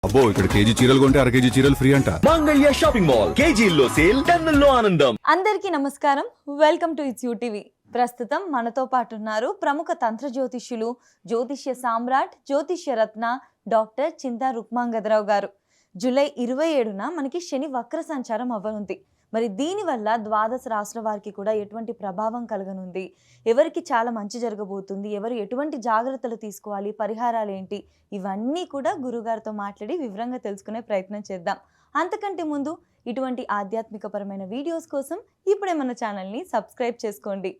అబ్బో ఇక్కడ కేజీ చీరలు కొంటే అర కేజీ చీరలు ఫ్రీ అంట. మంగళ్య షాపింగ్ మాల్ కేజీల్లో సేల్ టన్నుల్లో ఆనందం. అందరికీ నమస్కారం, welcome to it's you TV. ప్రస్తుతం మనతో పాటు ఉన్నారు ప్రముఖ తంత్ర జ్యోతిష్యులు, జ్యోతిష్య సామ్రాట్, జ్యోతిష్య రత్న డాక్టర్ చింతా రుక్మాంగదరావు గారు. జూలై 27న మనకి శని వక్ర సంచారం అవ్వనుంది. మరి దీనివల్ల ద్వాదశ రాశుల వారికి కూడా ఎటువంటి ప్రభావం కలగనుంది, ఎవరికి చాలా మంచి జరగబోతుంది, ఎవరు ఎటువంటి జాగ్రత్తలు తీసుకోవాలి, పరిహారాలు ఏంటి, ఇవన్నీ కూడా గురుగారితో మాట్లాడి వివరంగా తెలుసుకునే ప్రయత్నం చేద్దాం. అంతకంటే ముందు ఇటువంటి ఆధ్యాత్మికపరమైన వీడియోస్ కోసం ఇప్పుడే మన ఛానల్ని సబ్స్క్రైబ్ చేసుకోండి.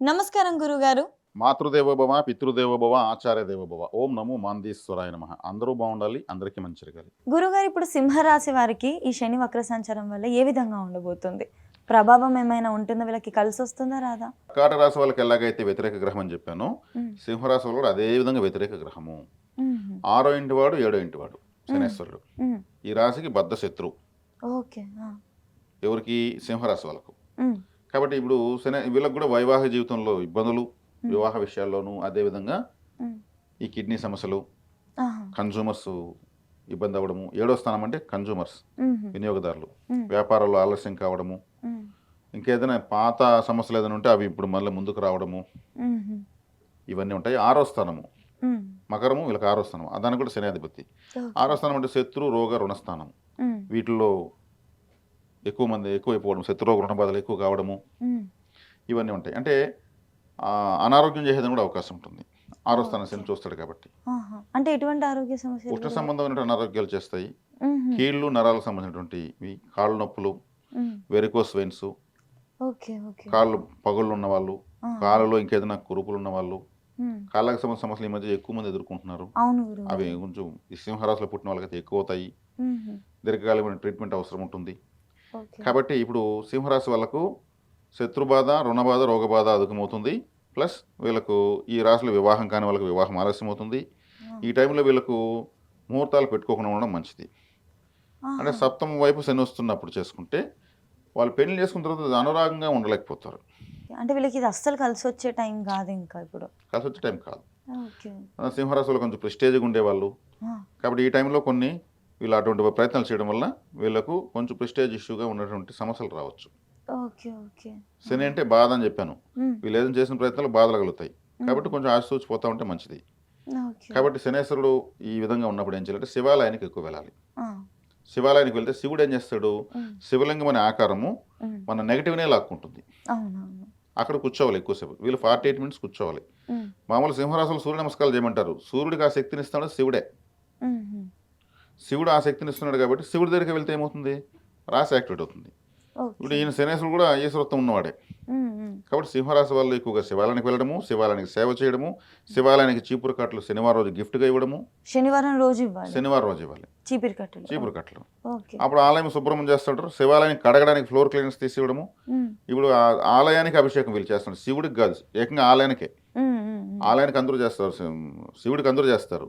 నమస్కారం గురుగారు. మాతృదేవోభవ, పితృదేవోభవ, ఆచార్య దేవోభవ. ఓం నమో మాందీశ్వరాయ నమః. అందరూ బాగుండాలి, అందరికీ మంచి జరగాలి. గురుగారు, ఇప్పుడు సింహరాశి వారికి ఈ శని వక్ర సంచారం వల్ల ఏ విధంగా ఉండబోతుంది? ప్రభావం ఏమైనా ఉంటుందా? వీళ్ళకి కలిసి వస్తుందా రాదా? కర్కాటక రాశి వాళ్ళకి ఎలాగైతే వ్యతిరేక గ్రహం అని చెప్పానో, సింహరాశి వాళ్ళు కూడా అదే విధంగా వ్యతిరేక గ్రహము. 6వ ఇంటి వాడు 7వ ఇంటి వాడు శనేశ్వరుడు. ఈ రాశికి బద్ధ శత్రువు. ఓకే. ఎవరికి? సింహరాశి వాళ్ళకు. కాబట్టి ఇప్పుడు వీళ్ళకి కూడా వైవాహిక జీవితంలో ఇబ్బందులు, వివాహ విషయాల్లోనూ, అదేవిధంగా ఈ కిడ్నీ సమస్యలు, కన్జ్యూమర్స్ ఇబ్బంది అవ్వడము. 7వ స్థానం అంటే కన్జ్యూమర్స్, వినియోగదారులు, వ్యాపారాల్లో ఆలస్యం కావడము, ఇంకేదైనా పాత సమస్యలు ఏదైనా ఉంటే అవి ఇప్పుడు మళ్ళీ ముందుకు రావడము, ఇవన్నీ ఉంటాయి. 6వ స్థానము మకరము, వీళ్ళకి 6వ స్థానం. దానికి కూడా శనాధిపతి. 6వ స్థానం అంటే శత్రు, రోగ, రుణస్థానం. వీటిల్లో ఎక్కువైపోవడం, శత్రురోగ రుణ బాధలు ఎక్కువ కావడము, ఇవన్నీ ఉంటాయి. అంటే అనారోగ్యం చేసేదని కూడా అవకాశం ఉంటుంది. 6వ స్థానం శని చూస్తాడు కాబట్టి. అంటే ఎటువంటి ఆరోగ్య సమస్యలు? ఉష్ణ సంబంధమైన అనారోగ్యాలు చేస్తాయి. కీళ్ళు, నరాలకు సంబంధించినటువంటి కాళ్ళు నొప్పులు, వెరికోస్ వెయిన్స్, కాళ్ళు పగుళ్ళు ఉన్న వాళ్ళు, కాళ్ళలో ఇంకేదైనా కురుపులు ఉన్న వాళ్ళు, కాళ్ళకి సంబంధించిన సమస్యలు ఈ మధ్య ఎక్కువ మంది ఎదుర్కొంటున్నారు. అవి కొంచెం ఈ సింహరాశిలో పుట్టిన వాళ్ళకైతే ఎక్కువ అవుతాయి. దీర్ఘకాలికమైన ట్రీట్మెంట్ అవసరం ఉంటుంది. కాబట్టి ఇప్పుడు సింహరాశి వాళ్ళకు శత్రుబాధ, రుణబాధ, రోగబాధ అధికమవుతుంది. ప్లస్ వీళ్ళకు ఈ రాశిలో వివాహం కాని వాళ్ళకి వివాహం ఆలస్యం అవుతుంది. ఈ టైంలో వీళ్ళకు ముహూర్తాలు పెట్టుకోకుండా ఉండడం మంచిది. అంటే సప్తమ వైపు శని వస్తున్నప్పుడు చేసుకుంటే వాళ్ళు పెళ్లి చేసుకున్న తర్వాత అనురాగంగా ఉండలేకపోతారు. అంటే వీళ్ళకి ఇది అస్సలు కలిసి వచ్చే టైం కాదు. ఇంకా ఇప్పుడు కలిసి వచ్చే టైం కాదు. సింహరాశిలో కొంచెం ప్రెస్టేజ్గా ఉండేవాళ్ళు. కాబట్టి ఈ టైంలో కొన్ని వీళ్ళు అటువంటి ప్రయత్నాలు చేయడం వల్ల వీళ్ళకు కొంచెం ప్రెస్టేజ్ ఇష్యూగా ఉన్నటువంటి సమస్యలు రావచ్చు. శని అంటే బాధ అని చెప్పాను. వీళ్ళు ఏదైనా చేసిన ప్రయత్నాలు బాధలు కలుగుతాయి. కాబట్టి కొంచెం ఆశిస్తూచిపోతూ ఉంటే మంచిది. కాబట్టి శనేశ్వరుడు ఈ విధంగా ఉన్నప్పుడు ఏం చేయాలంటే శివాలయానికి ఎక్కువ వెళ్ళాలి. శివాలయానికి వెళ్తే శివుడు ఏం చేస్తాడు? శివలింగం అనే ఆకారము మన నెగిటివ్నే లాక్కుంటుంది. అక్కడ కూర్చోవాలి ఎక్కువసేపు. వీళ్ళు 48 మినిట్స్ కూర్చోవాలి. మామూలు సింహరాశులు సూర్య నమస్కారాలు చేయమంటారు. సూర్యుడికి ఆ శక్తిని ఇస్తాడు శివుడే. శివుడు ఆ శక్తిని ఇస్తున్నాడు కాబట్టి శివుడి దగ్గరికి వెళ్తే ఏమవుతుంది? రాశి యాక్టివేట్ అవుతుంది. ఇప్పుడు ఈయన శనేశ్వరుడు కూడా ఈశ్వరత్వం ఉన్నవాడే. కాబట్టి సింహరాశి వాళ్ళు ఎక్కువగా శివాలయానికి వెళ్ళడము, శివాలయానికి సేవ చేయడము, శివాలయానికి చీపురు కట్టలు శనివారం రోజు గిఫ్ట్గా ఇవ్వడము. శనివారం రోజు ఇవ్వాలి చీపురు కట్టలు. అప్పుడు ఆలయం శుభ్రం చేస్తుంటారు. శివాలయానికి కడగడానికి ఫ్లోర్ క్లీనర్స్ తీసి ఇవ్వడము. ఇప్పుడు ఆలయానికి అభిషేకం వీళ్ళు చేస్తున్నారు. శివుడికి కాదు, ఏకంగా ఆలయానికే. ఆలయానికి అందరూ చేస్తారు, శివుడికి అందరూ చేస్తారు.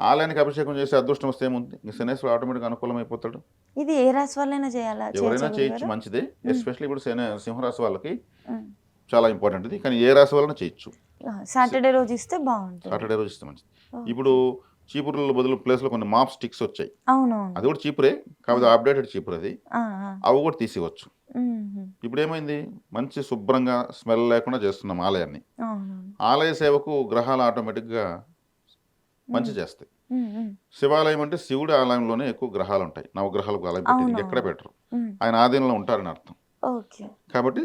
ఆలయానికి అభిషేకం చేసి అదృష్టం వస్తే ఏముంది? శనేశ్వరుడు ఆటోమేటిక్ అనుకూలం అయిపోతాడు. ఇది ఏ రాశి వాళ్ళైనా చేయాలా? ఎవరైనా చేయొచ్చు, మంచిదే. ఎస్పెషల్లీ ఇప్పుడు సింహరాశి వాళ్ళకి చాలా ఇంపార్టెంట్ ఇది. కానీ ఏ రాశి వాళ్ళని చేయొచ్చు. సాటర్డే రోజు ఇస్తే బాగుంటుంది. సాటర్డే రోజు ఇస్తే మంచిది. ఇప్పుడు చీపుర్ల బదులు ప్లేస్లో కొన్ని మాప్ స్టిక్స్ వచ్చాయి. అది కూడా చీపురే, కాబట్టి అప్డేటెడ్ చీపురు అది. అవి కూడా తీసివచ్చు. ఇప్పుడు ఏమైంది? మంచి శుభ్రంగా స్మెల్ లేకుండా చేస్తున్నాం ఆలయాన్ని. ఆలయ సేవకు గ్రహాలు ఆటోమేటిక్గా మంచి చేస్తాయి. శివాలయం అంటే శివుడి ఆలయంలోనే ఎక్కువ గ్రహాలు ఉంటాయి. నవగ్రహాలకు ఆలయం పెట్టి ఎక్కడ పెట్టరు. ఆయన ఆధీనంలో ఉంటారని అర్థం. కాబట్టి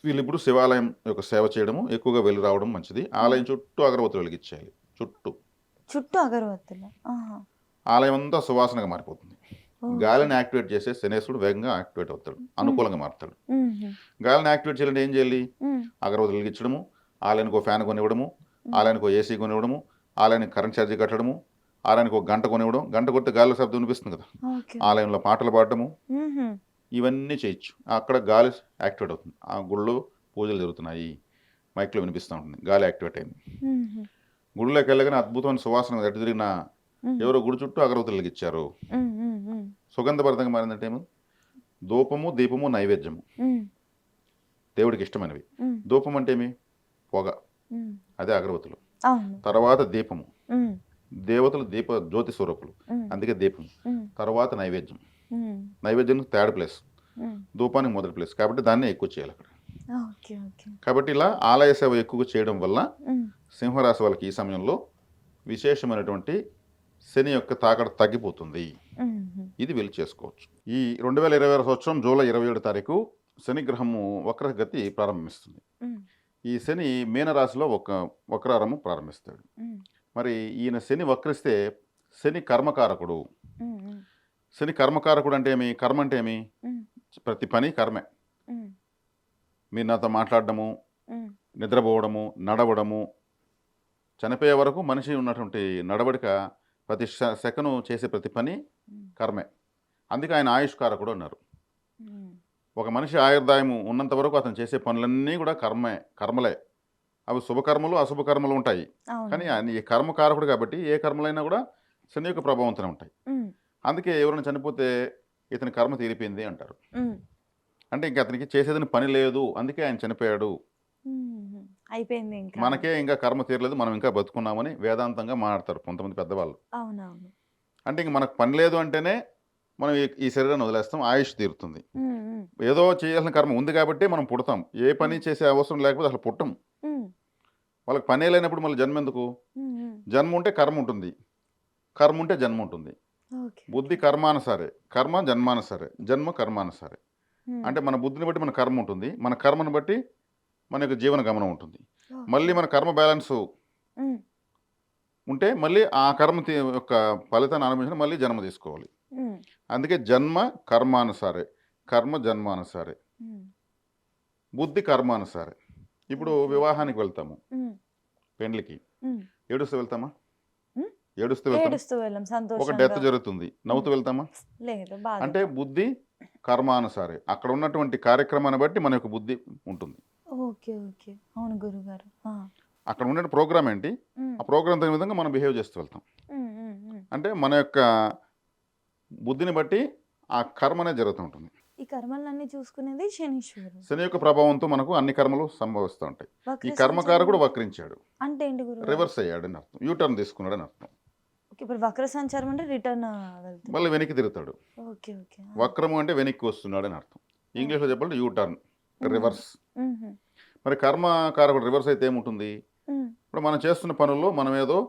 వీళ్ళు ఇప్పుడు శివాలయం యొక్క సేవ చేయడము, ఎక్కువగా వెళ్ళి రావడం మంచిది. ఆలయం చుట్టూ అగరబత్తులు వెలిగించేయాలి. చుట్టూ అగరబత్తులు. ఆలయం అంతా సువాసనగా మారిపోతుంది. గాలిని యాక్టివేట్ చేసే శనేశ్వరుడు వేగంగా యాక్టివేట్ అవుతాడు, అనుకూలంగా మారుతాడు. గాలిని యాక్టివేట్ చేయాలంటే ఏం చేయాలి? అగరబత్తులు వెలిగించడము, ఆలయానికి ఒక ఫ్యాన్ కొనివ్వడము, ఆలయానికి ఒక ఏసీ కొనివ్వడము, ఆలయానికి కరెంట్ ఛార్జీ కట్టడము, ఆలయానికి ఒక గంట కొనివ్వడం. గంట కొడితే గాలి శబ్దం వినిపిస్తుంది కదా. ఆలయంలో పాటలు పాడటము, ఇవన్నీ చేయొచ్చు. అక్కడ గాలి యాక్టివేట్ అవుతుంది. ఆ గుళ్ళో పూజలు జరుగుతున్నాయి, మైక్లో వినిపిస్తూ ఉంటుంది, గాలి యాక్టివేట్ అయింది. గుడిలోకి వెళ్ళగానే అద్భుతమైన సువాసన ఎటు తిరిగిన ఎవరో గుడి చుట్టూ అగరబత్తులు వెలిగించారు. సుగంధభరితంగా మారిందంటే ఏమో ధూపము, దీపము, నైవేద్యము దేవుడికి ఇష్టమైనవి. ధూపం అంటే ఏమి? పొగ, అదే అగరబత్తులు. తర్వాత దీపము, దేవతలు జ్యోతి స్వరూపులు, అందుకే దీపం. తర్వాత నైవేద్యం. నైవేద్యం థర్డ్ ప్లేస్, ధూపానికి మొదటి ప్లేస్, కాబట్టి దాన్ని ఎక్కువ చేయాలి అక్కడ. కాబట్టి ఇలా ఆలయ సేవ ఎక్కువ చేయడం వల్ల సింహరాశి వాళ్ళకి ఈ సమయంలో విశేషమైనటువంటి శని యొక్క తాకడ తగ్గిపోతుంది. ఇది వెళ్ళి చేసుకోవచ్చు. ఈ 2026 సంవత్సరం జూలై 27 తారీఖు శని గ్రహము వక్రగతి ప్రారంభిస్తుంది. ఈ శని మీనరాశిలో వక్రారము ప్రారంభిస్తాడు. మరి ఈయన శని వక్రిస్తే శని కర్మకారకుడు. శని కర్మకారకుడు అంటే ఏమి? కర్మ అంటే ఏమి? ప్రతి పని కర్మే. మీరు నాతో మాట్లాడడము, నిద్రపోవడము, నడవడము, చనిపోయే వరకు మనిషి ఉన్నటువంటి నడవడిక, ప్రతి సెకను చేసే ప్రతి పని కర్మే. అందుకే ఆయన ఆయుష్కారకుడు అన్నారు. ఒక మనిషి ఆయుర్దాయము ఉన్నంత వరకు అతను చేసే పనులన్నీ కూడా కర్మలే. అవి శుభకర్మలు, అశుభకర్మలు ఉంటాయి. కానీ ఆయన ఈ కర్మకారకుడు కాబట్టి ఏ కర్మలైనా కూడా శని యొక్క ప్రభావంతోనే ఉంటాయి. అందుకే ఎవరైనా చనిపోతే ఇతని కర్మ తీరిపోయింది అంటారు. అంటే ఇంకా అతనికి చేసేదని పని లేదు, అందుకే ఆయన చనిపోయాడు, అయిపోయింది, మనకే ఇంకా కర్మ తీరలేదు, మనం ఇంకా బతుకున్నామని వేదాంతంగా మాట్లాడతారు కొంతమంది పెద్దవాళ్ళు. అంటే ఇంక మనకు పని లేదు అంటేనే మనం ఈ శరీరాన్ని వదిలేస్తాం, ఆయుష్ తీరుతుంది. ఏదో చేయాల్సిన కర్మ ఉంది కాబట్టి మనం పుడతాం. ఏ పని చేసే అవసరం లేకపోతే అసలు పుట్టం. వాళ్ళకి పనే లేనప్పుడు మళ్ళీ జన్మ ఎందుకు? జన్మ ఉంటే కర్మ ఉంటుంది, కర్మ ఉంటే జన్మ ఉంటుంది. బుద్ధి కర్మానుసారే, కర్మ జన్మానుసారే, జన్మ కర్మానుసారే. అంటే మన బుద్ధిని బట్టి మన కర్మ ఉంటుంది, మన కర్మను బట్టి మన యొక్క జీవన గమనం ఉంటుంది. మళ్ళీ మన కర్మ బ్యాలెన్స్ ఉంటే మళ్ళీ ఆ కర్మ యొక్క ఫలితాన్ని అనుభవించిన మళ్ళీ జన్మ తీసుకోవాలి. అందుకే జన్మ కర్మానుసారే, కర్మ జన్మానుసారే, బుద్ధి కర్మానుసారే. ఇప్పుడు వివాహానికి వెళ్తాము, పెండ్లికి ఏడుస్తూ వెళ్తామా? ఏడుస్తూ వెళ్తాం. ఒక డెత్ జరుగుతుంది, నవ్వుతూ వెళ్తామా? అంటే బుద్ధి కర్మానుసారే. అక్కడ ఉన్నటువంటి కార్యక్రమాన్ని బట్టి మన యొక్క బుద్ధి ఉంటుంది. అక్కడ ఉండే ప్రోగ్రామ్ ఏంటి, ఆ ప్రోగ్రామ్ తగిన విధంగా మనం బిహేవ్ చేస్తూ వెళ్తాం. అంటే మన యొక్క బుద్ధిని బట్టి ఆ కర్మ అనేది జరుగుతూ ఉంటుంది. ఈ కర్మలన్నీ చూసుకునేది శనీశ్వరుడు. శని యొక్క ప్రభావంతో మనకు అన్ని కర్మలు సంభవిస్తూ ఉంటాయి. ఈ కర్మకారకుడు వక్రించాడు అంటే ఏంటి గురు? రివర్స్ అయ్యాడు అని అర్థం, యూటర్న్ తీసుకున్నాడు అని అర్థం. ఇప్పుడు వక్ర సంచారం అంటే రిటర్న్ మళ్ళీ వెనక్కి తిరుగుతాడు. వక్రము అంటే వెనక్కి వస్తున్నాడు అని అర్థం. ఇంగ్లీష్లో చెప్పాలంటే యూటర్న్, రివర్స్. మరి కర్మకారకుడు రివర్స్ అయితే ఏముంటుంది? ఇప్పుడు మనం చేస్తున్న పనుల్లో మనం ఏదో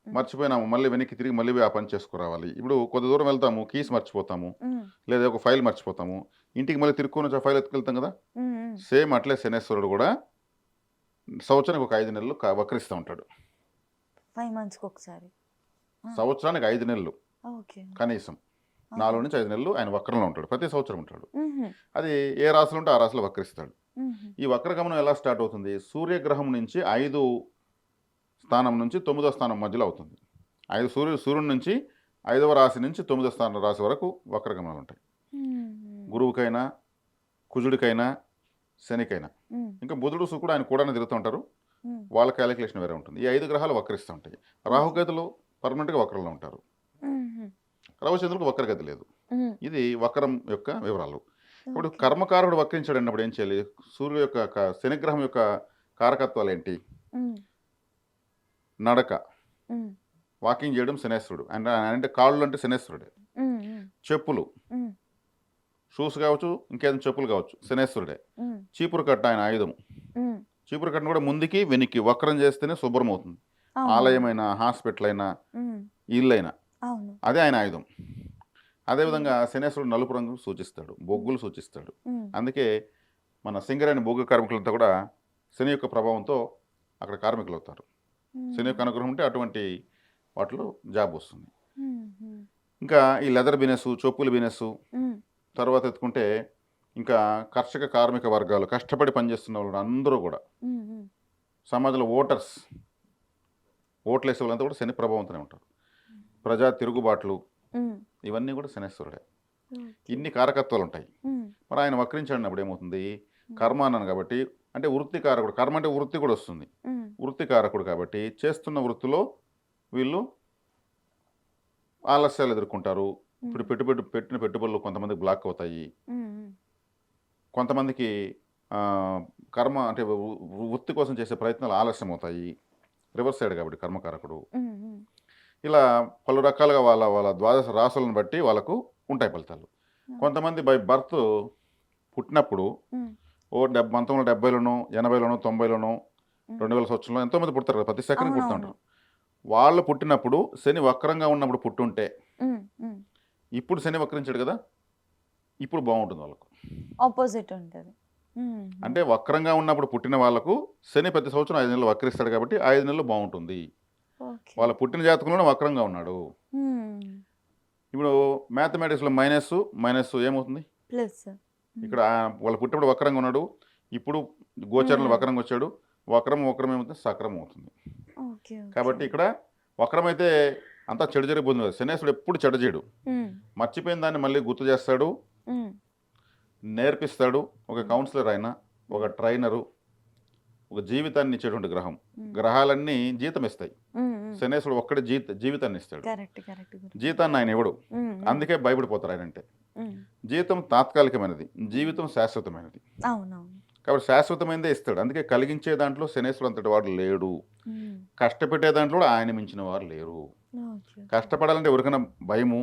మర్చిపోయినాము, మళ్ళీ వెనక్కి తిరిగి మళ్ళీ ఆ పని చేసుకురావాలి. ఇప్పుడు కొద్ది దూరం వెళ్తాము, కీస్ మర్చిపోతాము, లేదా ఒక ఫైల్ మర్చిపోతాము, ఇంటికి మళ్ళీ తిరుక్కొని ఫైల్ ఎత్తుకెళ్తాం కదా. సేమ్ అట్లే శనేశ్వరుడు కూడా సంవత్సరానికి ఒక 5 నెలలు వక్రిస్తూ ఉంటాడు. 5 months ఒకసారి, సంవత్సరానికి 5 నెలలు కనీసం 4 నుంచి 5 నెలలు ఆయన వక్రంలో ఉంటాడు. ప్రతి సంవత్సరం ఉంటాడు. అది ఏ రాశిలో ఉంటే ఆ రాశిలో వక్రిస్తాడు. ఈ వక్రగమనం ఎలా స్టార్ట్ అవుతుంది? సూర్యగ్రహం నుంచి 5 స్థానం నుంచి 9వ స్థానం మధ్యలో అవుతుంది. సూర్యుడి నుంచి 5వ రాశి నుంచి 9వ స్థానం రాశి వరకు వక్రగమనాలు ఉంటాయి. గురువుకైనా, కుజుడికైనా, శనికైనా. ఇంకా బుధుడు, శుక్రుడు ఆయన కూడా తిరుగుతూ ఉంటారు, వాళ్ళ క్యాలిక్యులేషన్ వేరే ఉంటుంది. ఈ 5 గ్రహాలు వక్రిస్తూ ఉంటాయి. రాహుకేతులు పర్మనెంట్గా వక్రంలో ఉంటారు, రవిచంద్రుడికి వక్రగతి లేదు. ఇది వక్రం యొక్క వివరాలు. ఇప్పుడు కర్మకారుడు వక్రించాడు అన్నప్పుడు ఏం చేయాలి? సూర్యుడు యొక్క శనిగ్రహం యొక్క కారకత్వాలు ఏంటి? నడక, వాకింగ్ చేయడం శనేశ్వరుడు. అంటే కాళ్ళు అంటే శనేశ్వరుడే. చెప్పులు, షూస్ కావచ్చు, ఇంకేదైనా చెప్పులు కావచ్చు, శనేశ్వరుడే. చీపురు కట్ట ఆయన ఆయుధం. చీపురు కట్టను కూడా ముందుకి వెనక్కి వక్రం చేస్తేనే శుభ్రం అవుతుంది. ఆలయమైనా, హాస్పిటల్ అయినా, ఇల్లు అయినా అదే ఆయన ఆయుధం. అదేవిధంగా శనేశ్వరుడు నలుపు రంగు సూచిస్తాడు, బొగ్గులు సూచిస్తాడు. అందుకే మన సింగరేణి బొగ్గు కార్మికులంతా కూడా శని యొక్క ప్రభావంతో అక్కడ కార్మికులు అవుతారు. శని యొక్క అనుగ్రహం ఉంటే అటువంటి వాటిలో జాబ్ వస్తుంది. ఇంకా ఈ లెదర్ బిజినెస్, చెప్పుల బిజినెస్, తర్వాత ఎత్తుకుంటే ఇంకా కర్షక కార్మిక వర్గాలు, కష్టపడి పనిచేస్తున్న వాళ్ళు అందరూ కూడా, సమాజంలో ఓట్లు వేసే వాళ్ళంతా కూడా శని ప్రభావంతోనే ఉంటారు. ప్రజా తిరుగుబాట్లు, ఇవన్నీ కూడా శనేశ్వరుడే. ఇన్ని కారకత్వాలు ఉంటాయి. మరి ఆయన వక్రించాడినప్పుడు ఏమవుతుంది? కర్మ అన్నాను కాబట్టి, అంటే వృత్తి కారకుడు. కర్మ అంటే వృత్తి కూడా వస్తుంది. వృత్తి కారకుడు కాబట్టి చేస్తున్న వృత్తిలో వీళ్ళు ఆలస్యాలు ఎదుర్కొంటారు. ఇప్పుడు పెట్టిన పెట్టుబడులు కొంతమందికి బ్లాక్ అవుతాయి, కొంతమందికి కర్మ అంటే వృత్తి కోసం చేసే ప్రయత్నాలు ఆలస్యం అవుతాయి. రివర్స్ సైడ్ కాబట్టి కర్మకారకుడు. ఇలా పలు రకాలుగా వాళ్ళ వాళ్ళ ద్వాదశ రాసులను బట్టి వాళ్ళకు ఉంటాయి ఫలితాలు. కొంతమంది బై బర్త్ పుట్టినప్పుడు ఓ 1970లోనో 80లోనో 90లోనో 2000 సంవత్సరంలో ఎంతోమంది పుడతారు కదా, ప్రతి సెకండ్ అవునవును. పుడుతుంటారు. వాళ్ళు పుట్టినప్పుడు శని వక్రంగా ఉన్నప్పుడు పుట్టుంటే ఇప్పుడు శని వక్రించాడు కదా, ఇప్పుడు బాగుంటుంది వాళ్ళకు. ఆపోజిట్ ఉంటుంది. అంటే వక్రంగా ఉన్నప్పుడు పుట్టిన వాళ్ళకు శని ప్రతి సంవత్సరం 5 నెలలు వక్రిస్తాడు కాబట్టి 5 నెలలు బాగుంటుంది. ఓకే. వాళ్ళ పుట్టిన జాతకంలోనే వక్రంగా ఉన్నాడు. ఇప్పుడు మ్యాథమెటిక్స్లో మైనస్ ఏమవుతుంది? ప్లస్. ఇక్కడ వాళ్ళు పుట్టినప్పుడు వక్రంగా ఉన్నాడు, ఇప్పుడు గోచరంలో వక్రంగా వచ్చాడు, వక్రం ఏమవుతుంది? సక్రమం అవుతుంది. ఓకే. కాబట్టి ఇక్కడ వక్రం అయితే అంతా చెడు జరిగిపోతుంది కదా. శనేశ్వరుడు ఎప్పుడు చెడు చేయడు, మర్చిపోయిన దాన్ని మళ్ళీ గుర్తు చేస్తాడు, నేర్పిస్తాడు. ఒక కౌన్సిలర్ అయినా, ఒక ట్రైనరు, ఒక జీవితాన్ని ఇచ్చేటువంటి గ్రహం. గ్రహాలన్నీ జీతం ఇస్తాయి, శనేశ్వరుడు ఒక్కడే జీవితాన్ని ఇస్తాడు. జీతాన్ని ఆయన ఇవ్వడు, అందుకే భయపడిపోతారు ఆయన అంటే. జీతం తాత్కాలికమైనది, జీవితం శాశ్వతమైనది. కాబట్టి శాశ్వతమైనదే ఇస్తాడు. అందుకే కలిగించే దాంట్లో శనేశ్వరుడు అంతటి వాడు లేడు, కష్టపెట్టే దాంట్లో ఆయన మించిన వారు లేరు. కష్టపడాలంటే ఎవరికైనా భయము,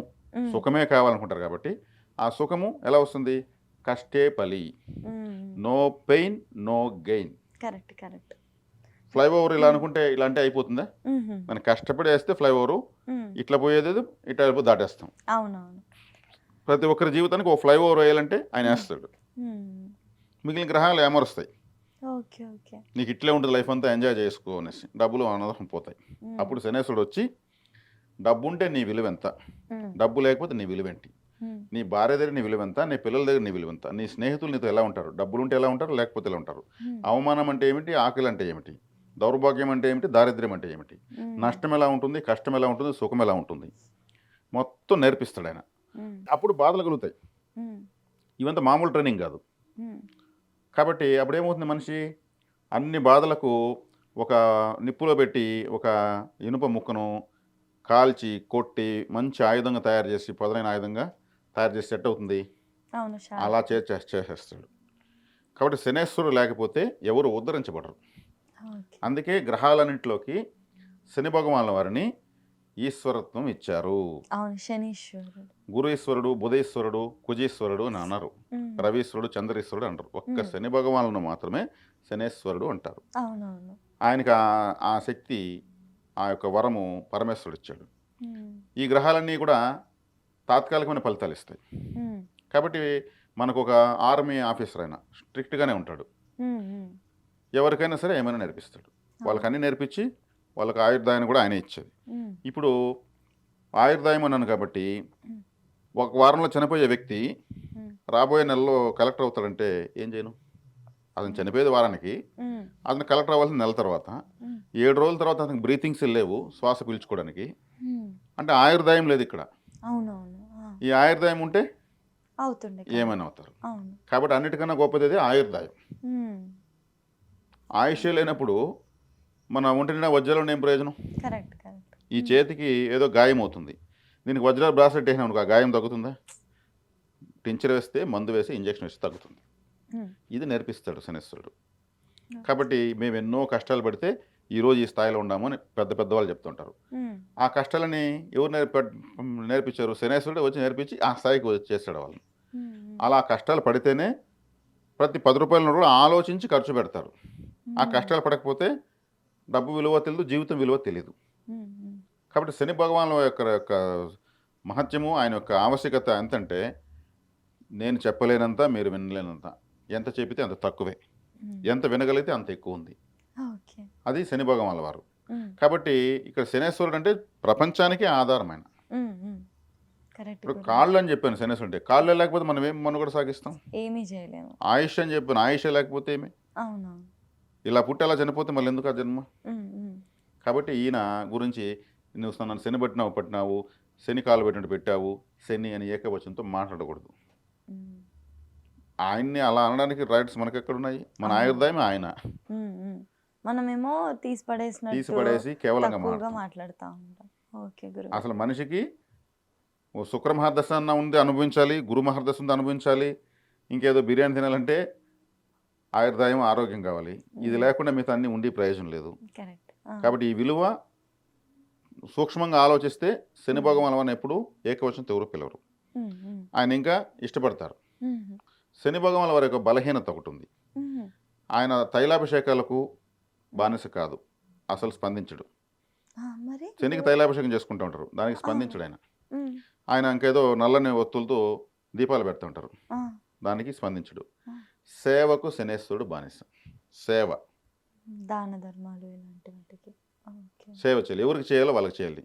సుఖమే కావాలనుకుంటారు. కాబట్టి ఆ సుఖము ఎలా వస్తుంది? కష్టే పలి, no pain no gain. Flyover ఇలా అనుకుంటే ఇలా అంటే అయిపోతుందా? మనం కష్టపడి వేస్తే ఫ్లైఓవర్ ఇట్లా పోయేది ఇట్లా వెళ్ళిపో దాటేస్తాం. ప్రతి ఒక్కరి జీవితానికి ఒక ఫ్లైఓవర్ వేయాలంటే ఆయన వేస్తాడు. మిగిలిన గ్రహాలు ఏమరుస్తాయి, నీకు ఇట్లే ఉంటుంది లైఫ్ అంతా ఎంజాయ్ చేసుకో అనేసి, డబ్బులు అనవసరం పోతాయి. అప్పుడు శనేశ్వరుడు వచ్చి డబ్బు ఉంటే నీ విలువ ఎంత, డబ్బు లేకపోతే నీ విలువేంటి, నీ భార్య దగ్గర నీ విలువెంత, నీ పిల్లల దగ్గర నీ విలువెంత, నీ స్నేహితులు నీతో ఎలా ఉంటారు, డబ్బులుంటే ఎలా ఉంటారు, లేకపోతే ఎలా ఉంటారు, అవమానం అంటే ఏమిటి, ఆకలి అంటే ఏమిటి, దౌర్భాగ్యం అంటే ఏమిటి, దారిద్ర్యం అంటే ఏమిటి, నష్టం ఎలా ఉంటుంది, కష్టం ఎలా ఉంటుంది, సుఖం ఎలా ఉంటుంది, మొత్తం నేర్పిస్తాడు ఆయన. అప్పుడు బాధలు కలుగుతాయి. ఇవంతా మామూలు ట్రైనింగ్ కాదు. కాబట్టి అప్పుడు ఏమవుతుంది, మనిషి అన్ని బాధలకు ఒక నిప్పులో పెట్టి ఒక ఇనుప ముక్కను కాల్చి కొట్టి మంచి ఆయుధంగా తయారు చేసి, పదునైన ఆయుధంగా తయారు చేసి సెట్ అవుతుంది, అలా చేసేస్తాడు. కాబట్టి శనేశ్వరుడు లేకపోతే ఎవరు ఉద్ధరించబడరు. అందుకే గ్రహాలన్నింటిలోకి శని భగవానుల వారిని ఈశ్వరత్వం ఇచ్చారు. గురు ఈశ్వరుడు, బుధీశ్వరుడు, కుజీశ్వరుడు అని అన్నారు, రవీశ్వరుడు, చంద్రీశ్వరుడు అంటారు. ఒక్క శని భగవానులను మాత్రమే శనేశ్వరుడు అంటారు. ఆయనకి ఆ శక్తి, ఆ యొక్క వరము పరమేశ్వరుడు ఇచ్చాడు. ఈ గ్రహాలన్నీ కూడా తాత్కాలికమైన ఫలితాలు ఇస్తాయి. కాబట్టి మనకు ఒక ఆర్మీ ఆఫీసర్ అయినా స్ట్రిక్ట్గానే ఉంటాడు, ఎవరికైనా సరే ఏమైనా నేర్పిస్తాడు. వాళ్ళకి అన్నీ నేర్పించి వాళ్ళకి ఆయుర్దాయాన్ని కూడా ఆయనే ఇచ్చేది. ఇప్పుడు ఆయుర్దాయం అన్నాను కాబట్టి ఒక వారంలో చనిపోయే వ్యక్తి రాబోయే నెలలో కలెక్టర్ అవుతాడంటే ఏం చేయను? అతను చనిపోయేది వారానికి, అతను కలెక్టర్ అవ్వాల్సిన నెల తర్వాత, 7 రోజుల తర్వాత అతనికి బ్రీతింగ్స్ లేవు శ్వాస పీల్చుకోవడానికి, అంటే ఆయుర్దాయం లేదు ఇక్కడ. ఈ ఆయుర్దాయం ఉంటే ఏమైనా అవుతారు. కాబట్టి అన్నిటికన్నా గొప్పది ఆయుర్దాయం. ఆయుష్ లేనప్పుడు మన ఒంటి నిండా వజ్రాలు ఏం ప్రయోజనం? ఈ చేతికి ఏదో గాయం అవుతుంది, దీనికి వజ్రాలు బ్రాస్లెట్ వేసినా అనుకో, ఆ గాయం తగ్గుతుందా? టించర్ వేస్తే, మందు వేసి, ఇంజక్షన్ వేసి తగ్గుతుంది. ఇది నేర్పిస్తాడు శనేశ్వరుడు. కాబట్టి మేము ఎన్నో కష్టాలు పడితే ఈరోజు ఈ స్థాయిలో ఉన్నాము అని పెద్దవాళ్ళు చెప్తుంటారు. ఆ కష్టాలని ఎవరు నేర్పించారు? శనేశ్వరుడు వచ్చి నేర్పించి ఆ స్థాయికి వచ్చేసాడు వాళ్ళని. అలా కష్టాలు పడితేనే ప్రతి 10 రూపాయలను కూడా ఆలోచించి ఖర్చు పెడతారు. ఆ కష్టాలు పడకపోతే డబ్బు విలువ తెలియదు, జీవితం విలువ తెలియదు. కాబట్టి శని భగవానుల యొక్క మహత్యము, ఆయన యొక్క ఆవశ్యకత ఎంతంటే, నేను చెప్పలేనంత, మీరు వినలేనంత, ఎంత చెప్పితే అంత తక్కువే, ఎంత వినగలిగితే అంత ఎక్కువ ఉంది. అది శని భగవానుల వారు. కాబట్టి ఇక్కడ శనేశ్వరుడు అంటే ప్రపంచానికి ఆధారమైన. ఇప్పుడు కాళ్ళు అని చెప్పాను శనేశ్వరుడు అంటే, కాళ్ళు లేకపోతే మనం ఏం మనుగడ సాగిస్తాం? ఏమీ చేయలేము. ఆయుష్ అని చెప్పాను, ఆయుష్ లేకపోతే ఏమి? ఇలా పుట్టి అలా చనిపోతే మళ్ళీ ఎందుకు ఆ జన్మ? కాబట్టి ఈయన గురించి నువ్వు నన్ను శని పట్టినావు, శని కాలు పెట్టినట్టు పెట్టావు, శని అని ఏకవచనంతో మాట్లాడకూడదు. ఆయన్ని అలా అనడానికి రైట్స్ మనకి ఎక్కడున్నాయి? మన ఆయుర్దాయం ఆయన. మనమేమో తీసిపడేసి కేవలంగా మాట్లాడుతూ ఉంటాం. అసలు మనిషికి శుక్ర మహర్దశ అన్న ఉంది అనుభవించాలి, గురు మహర్దశ ఉంది అనుభవించాలి, ఇంకేదో బిర్యానీ తినాలంటే ఆయుర్దాయం, ఆరోగ్యం కావాలి. ఇది లేకుండా మిగతా అన్ని ఉండి ప్రయోజనం లేదు. కాబట్టి ఈ విలువ సూక్ష్మంగా ఆలోచిస్తే శని భగవాన్ వలన ఎప్పుడు ఏకవచనం ఎవరు పిలవరు. ఆయన ఇంకా ఇష్టపడతారు. శని భగవాన్ వారి యొక్క బలహీనత ఒకటి ఉంది. ఆయన తైలాభిషేకాలకు బానిస కాదు, అసలు స్పందించడు. మరి శనికి తైలాభిషేకం చేసుకుంటూ ఉంటారు, దానికి స్పందించడు ఆయన. ఆయన ఇంకేదో నల్లని ఒత్తులతో దీపాలు పెడుతూ ఉంటారు, దానికి స్పందించడు. సేవకు శనేశ్వరుడు బానిస. సేవ, దాన ధర్మాలు ఇలాంటి వాటికి సేవ చేయాలి, ఎవరికి చేయాలో వాళ్ళకి చేయాలి.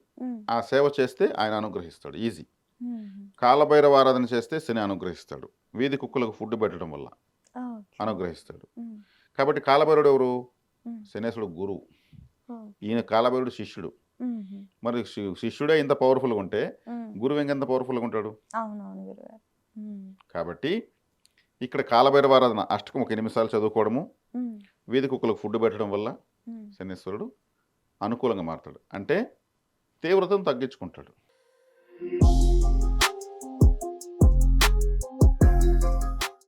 ఆ సేవ చేస్తే ఆయన అనుగ్రహిస్తాడు, ఈజీ. కాలభైరవ ఆరాధన చేస్తే శని అనుగ్రహిస్తాడు, వీధి కుక్కలకు ఫుడ్ పెట్టడం వల్ల అనుగ్రహిస్తాడు. కాబట్టి కాలభైరుడు ఎవరు? శనేశ్వరుడు గురువు. ఈయన కాలభైరుడు శిష్యుడు. మరి శిష్యుడే ఇంత పవర్ఫుల్గా ఉంటే గురువు ఇంకెంత పవర్ఫుల్గా ఉంటాడు? కాబట్టి ఇక్కడ కాలభైరవ ఆరాధన అష్టకం ఒక 8 నిమిషాలు చదువుకోవడము, వీధి కుక్కలకు ఫుడ్ పెట్టడం వల్ల శనేశ్వరుడు అనుకూలంగా మారుతాడు. అంటే తీవ్రతను తగ్గించుకుంటాడు.